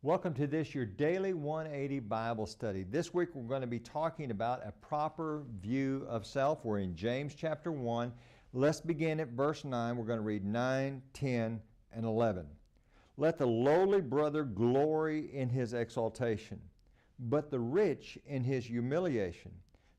Welcome to this, your daily 180 Bible study. This week we're going to be talking about a proper view of self. We're in James chapter 1. Let's begin at verse 9. We're going to read 9, 10, and 11. Let the lowly brother glory in his exaltation, but the rich in his humiliation,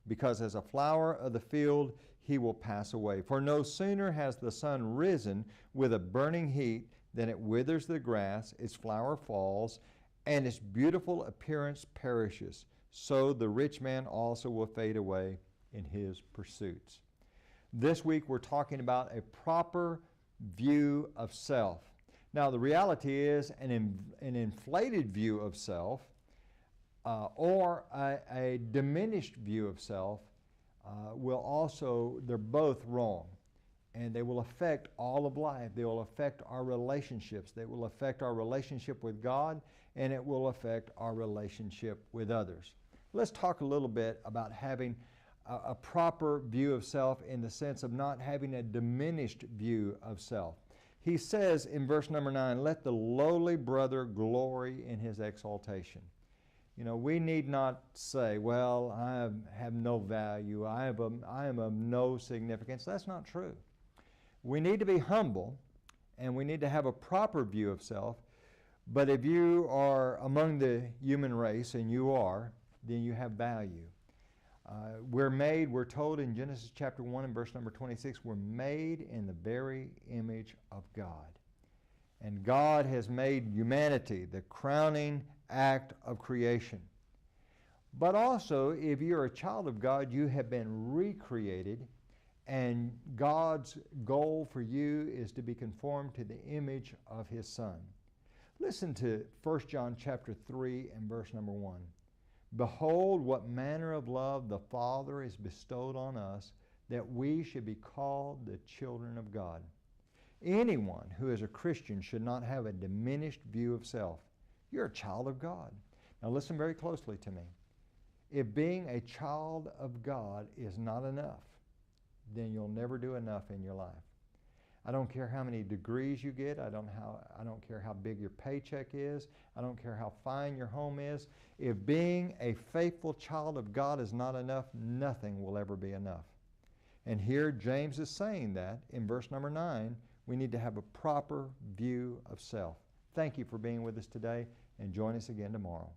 because as a flower of the field he will pass away. For no sooner has the sun risen with a burning heat than it withers the grass, its flower falls, and its beautiful appearance perishes. So the rich man also will fade away in his pursuits. This week we're talking about a proper view of self. Now the reality is an inflated view of self or a diminished view of self they're both wrong. And they will affect all of life. They will affect our relationships. They will affect our relationship with God, and it will affect our relationship with others. Let's talk a little bit about having a proper view of self in the sense of not having a diminished view of self. He says in verse number 9, let the lowly brother glory in his exaltation. You know, we need not say, well, I have no value, I am of no significance. That's not true. We need to be humble, and we need to have a proper view of self. But if you are among the human race, and you are, then you have value. We're told in Genesis chapter 1 and verse number 26, we're made in the very image of God. And God has made humanity the crowning act of creation. But also, if you're a child of God, you have been recreated. And God's goal for you is to be conformed to the image of His Son. Listen to 1 John chapter 3 and verse number 1. Behold, what manner of love the Father has bestowed on us, that we should be called the children of God. Anyone who is a Christian should not have a diminished view of self. You're a child of God. Now listen very closely to me. If being a child of God is not enough, then you'll never do enough in your life. I don't care how many degrees you get. I don't care how big your paycheck is. I don't care how fine your home is. If being a faithful child of God is not enough, nothing will ever be enough. And here James is saying that in verse number 9, we need to have a proper view of self. Thank you for being with us today, and join us again tomorrow.